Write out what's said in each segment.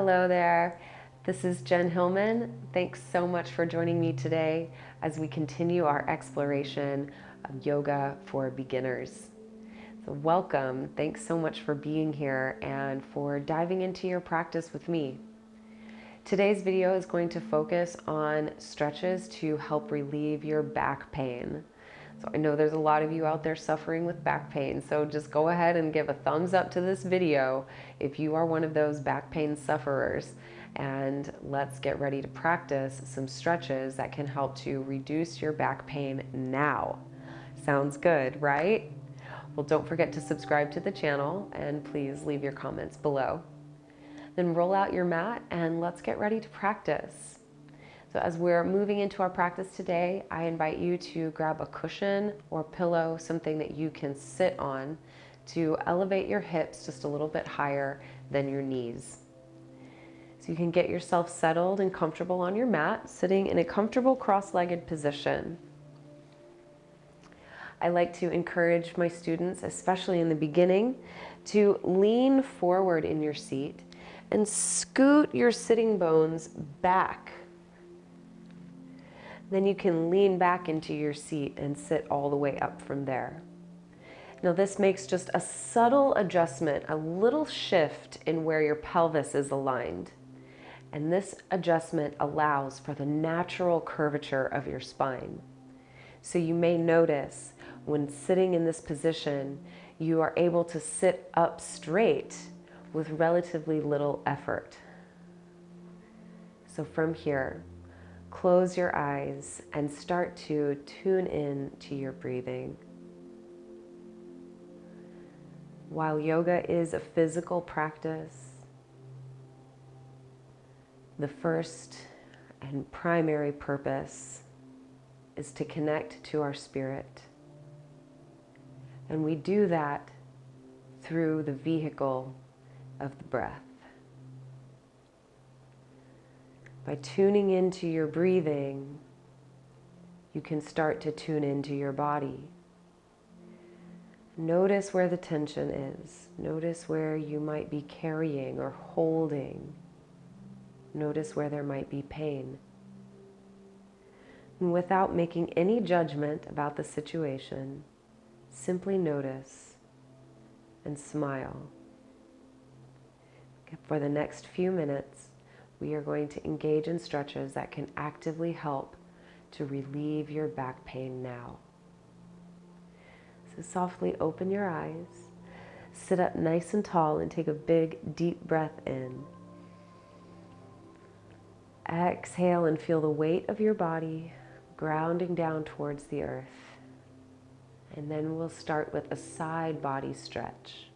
Hello there. This is Jen Hilman. Thanks so much for joining me today as we continue our exploration of yoga for beginners. So welcome. Thanks so much for being here and for diving into your practice with me. Today's video is going to focus on stretches to help relieve your back pain. So I know there's a lot of you out there suffering with back pain, so just go ahead and give a thumbs up to this video if you are one of those back pain sufferers, and let's get ready to practice some stretches that can help to reduce your back pain now. Sounds good, right? Well, don't forget to subscribe to the channel and please leave your comments below. Then roll out your mat and let's get ready to practice. So as we're moving into our practice today, I invite you to grab a cushion or pillow, something that you can sit on to elevate your hips just a little bit higher than your knees. So you can get yourself settled and comfortable on your mat, sitting in a comfortable cross-legged position. I like to encourage my students, especially in the beginning, to lean forward in your seat and scoot your sitting bones back. Then you can lean back into your seat and sit all the way up from there. Now this makes just a subtle adjustment, a little shift in where your pelvis is aligned. And this adjustment allows for the natural curvature of your spine. So you may notice when sitting in this position, you are able to sit up straight with relatively little effort. So from here, close your eyes and start to tune in to your breathing. While yoga is a physical practice, the first and primary purpose is to connect to our spirit. And we do that through the vehicle of the breath. By tuning into your breathing, you can start to tune into your body. Notice where the tension is. Notice where you might be carrying or holding. Notice where there might be pain. And without making any judgment about the situation, simply notice and smile. For the next few minutes, we are going to engage in stretches that can actively help to relieve your back pain now. So softly open your eyes, sit up nice and tall and take a big deep breath in. Exhale and feel the weight of your body grounding down towards the earth. And then we'll start with a side body stretch.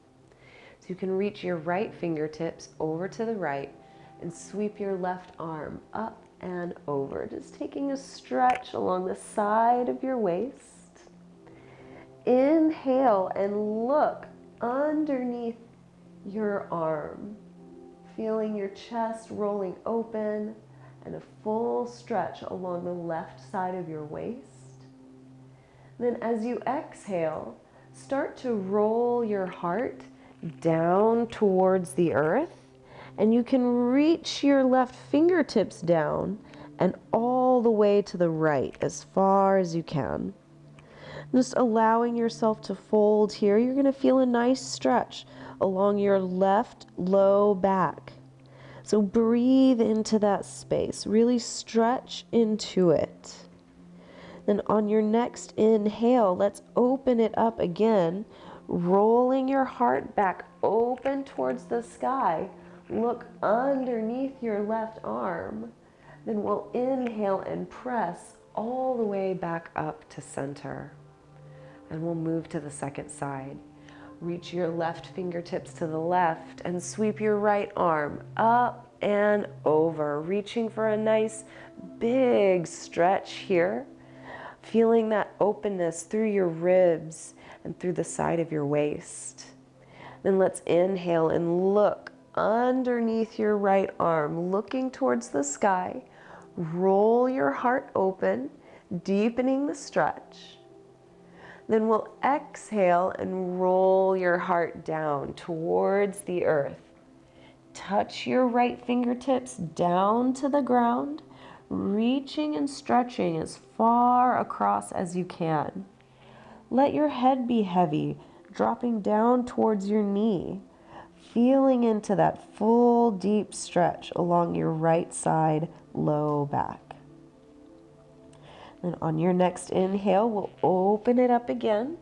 So you can reach your right fingertips over to the right and sweep your left arm up and over, just taking a stretch along the side of your waist. Inhale and look underneath your arm, feeling your chest rolling open and a full stretch along the left side of your waist. Then as you exhale, start to roll your heart down towards the earth. And you can reach your left fingertips down and all the way to the right as far as you can. Just allowing yourself to fold here. You're going to feel a nice stretch along your left low back. So breathe into that space. Really stretch into it. Then on your next inhale, let's open it up again, rolling your heart back open towards the sky. Look underneath your left arm. Then we'll inhale and press all the way back up to center. And we'll move to the second side. Reach your left fingertips to the left and sweep your right arm up and over, reaching for a nice big stretch here. Feeling that openness through your ribs and through the side of your waist. Then let's inhale and look underneath your right arm, looking towards the sky. Roll your heart open, deepening the stretch. Then we'll exhale and roll your heart down towards the earth. Touch your right fingertips down to the ground, reaching and stretching as far across as you can. Let your head be heavy, dropping down towards your knee, feeling into that full deep stretch along your right side low back. Then on your next inhale, we'll open it up again,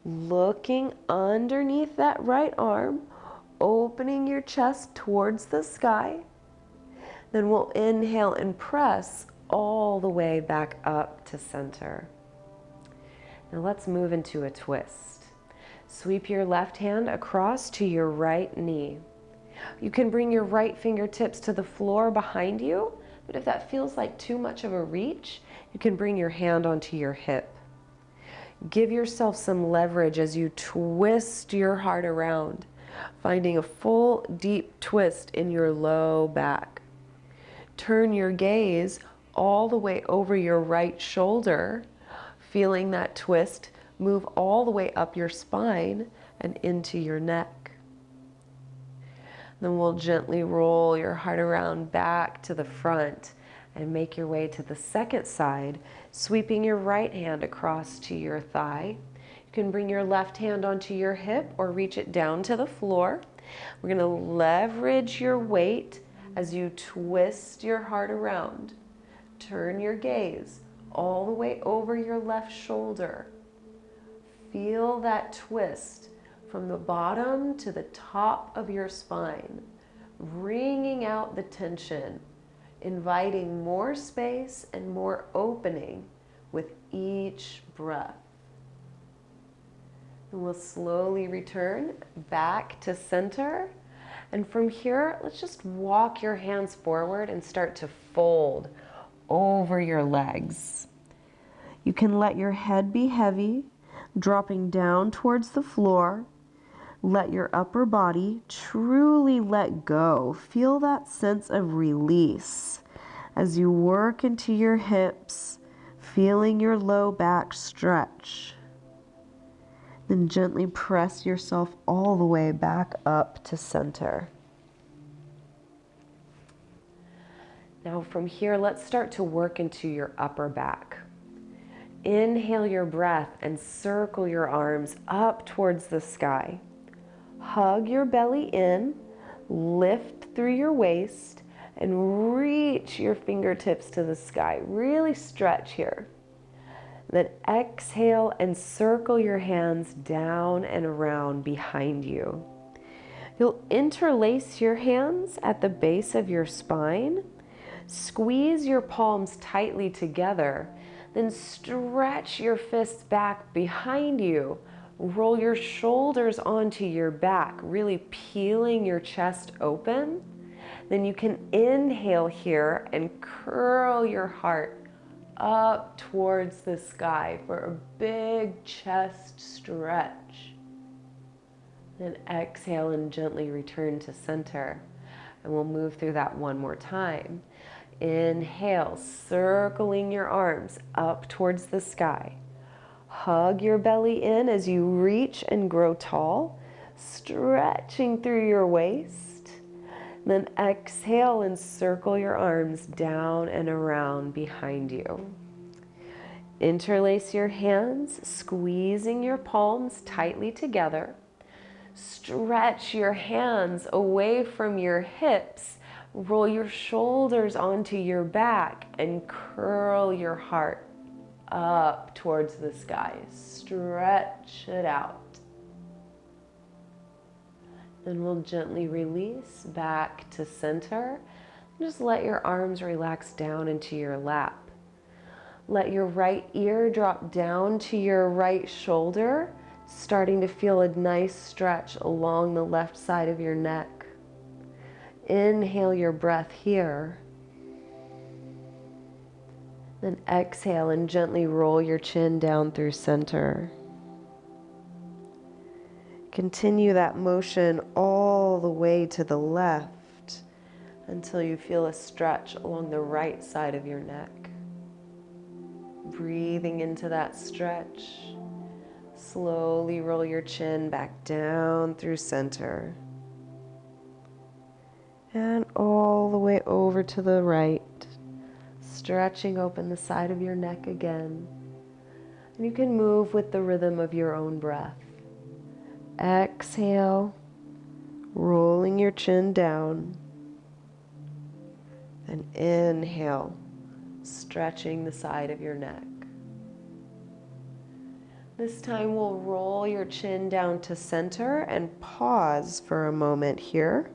looking underneath that right arm, opening your chest towards the sky. Then we'll inhale and press all the way back up to center. Now let's move into a twist. Sweep your left hand across to your right knee. You can bring your right fingertips to the floor behind you, but if that feels like too much of a reach, you can bring your hand onto your hip. Give yourself some leverage as you twist your heart around, finding a full deep twist in your low back. Turn your gaze all the way over your right shoulder, feeling that twist move all the way up your spine and into your neck. Then we'll gently roll your heart around back to the front and make your way to the second side, sweeping your right hand across to your thigh. You can bring your left hand onto your hip or reach it down to the floor. We're going to leverage your weight as you twist your heart around. Turn your gaze all the way over your left shoulder. Feel that twist from the bottom to the top of your spine, wringing out the tension, inviting more space and more opening with each breath. And we'll slowly return back to center. And from here, let's just walk your hands forward and start to fold over your legs. You can let your head be heavy, dropping down towards the floor. Let your upper body truly let go. Feel that sense of release as you work into your hips, feeling your low back stretch. Then gently press yourself all the way back up to center. Now from here, let's start to work into your upper back. Inhale your breath and circle your arms up towards the sky. Hug your belly in, lift through your waist, and reach your fingertips to the sky. Really stretch here. Then exhale and circle your hands down and around behind you. You'll interlace your hands at the base of your spine. Squeeze your palms tightly together. Then stretch your fists back behind you. Roll your shoulders onto your back, really peeling your chest open. Then you can inhale here and curl your heart up towards the sky for a big chest stretch. Then exhale and gently return to center. And we'll move through that one more time. Inhale, circling your arms up towards the sky. Hug your belly in as you reach and grow tall, stretching through your waist. Then exhale and circle your arms down and around behind you. Interlace your hands, squeezing your palms tightly together. Stretch your hands away from your hips. Roll your shoulders onto your back and curl your heart up towards the sky. Stretch it out. Then we'll gently release back to center. Just let your arms relax down into your lap. Let your right ear drop down to your right shoulder, starting to feel a nice stretch along the left side of your neck. Inhale your breath here. Then exhale and gently roll your chin down through center. Continue that motion all the way to the left until you feel a stretch along the right side of your neck. Breathing into that stretch. Slowly roll your chin back down through center. And all the way over to the right, stretching open the side of your neck again. And you can move with the rhythm of your own breath. Exhale, rolling your chin down. And inhale, stretching the side of your neck. This time we'll roll your chin down to center and pause for a moment here.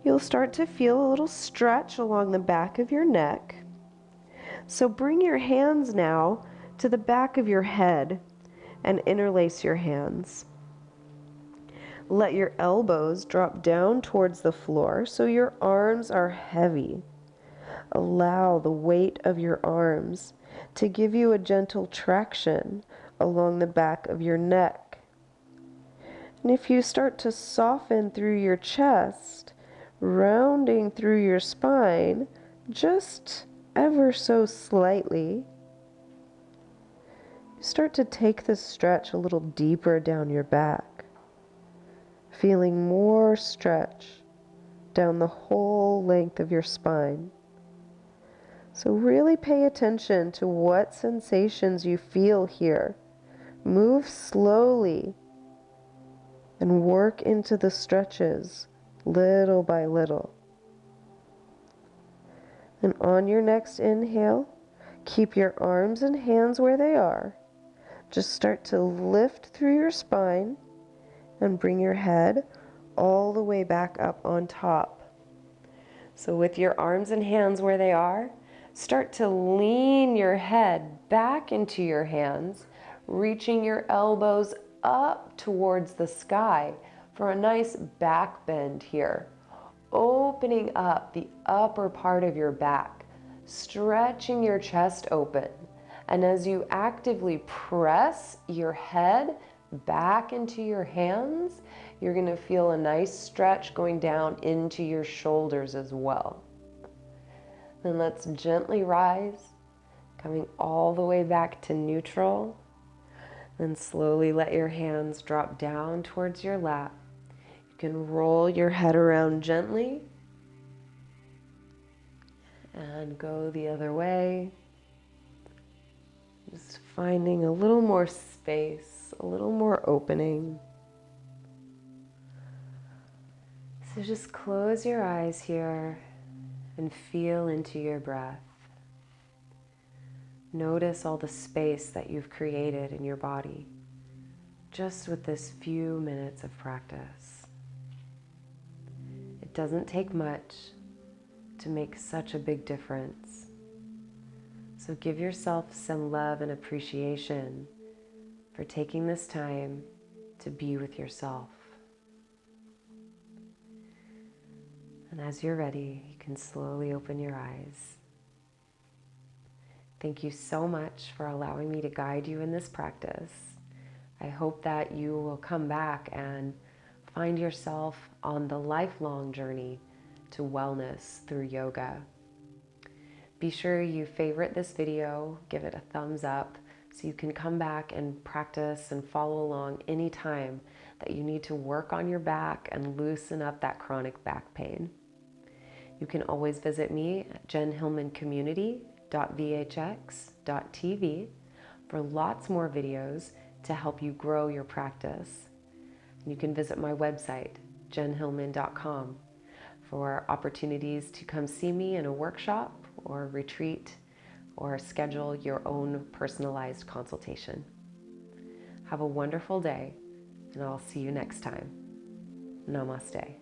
You'll start to feel a little stretch along the back of your neck. So bring your hands now to the back of your head and interlace your hands. Let your elbows drop down towards the floor so your arms are heavy. Allow the weight of your arms to give you a gentle traction along the back of your neck. And if you start to soften through your chest, rounding through your spine, just ever so slightly, you start to take the stretch a little deeper down your back, feeling more stretch down the whole length of your spine. So really pay attention to what sensations you feel here. Move slowly and work into the stretches little by little. And on your next inhale, keep your arms and hands where they are. Just start to lift through your spine and bring your head all the way back up on top. So with your arms and hands where they are, start to lean your head back into your hands, reaching your elbows up towards the sky for a nice back bend here. Opening up the upper part of your back, stretching your chest open. And as you actively press your head back into your hands, you're going to feel a nice stretch going down into your shoulders as well. Then let's gently rise, coming all the way back to neutral. Then slowly let your hands drop down towards your lap. You can roll your head around gently and go the other way. Just finding a little more space, a little more opening. So just close your eyes here and feel into your breath. Notice all the space that you've created in your body just with this few minutes of practice. It doesn't take much to make such a big difference. So give yourself some love and appreciation for taking this time to be with yourself. And as you're ready, you can slowly open your eyes. Thank you so much for allowing me to guide you in this practice. I hope that you will come back and find yourself on the lifelong journey to wellness through yoga. Be sure you favorite this video, give it a thumbs up, so you can come back and practice and follow along anytime that you need to work on your back and loosen up that chronic back pain. You can always visit me at jenhilmancommunity.vhx.tv for lots more videos to help you grow your practice. You can visit my website, jenhilman.com, for opportunities to come see me in a workshop or retreat or schedule your own personalized consultation. Have a wonderful day, and I'll see you next time. Namaste.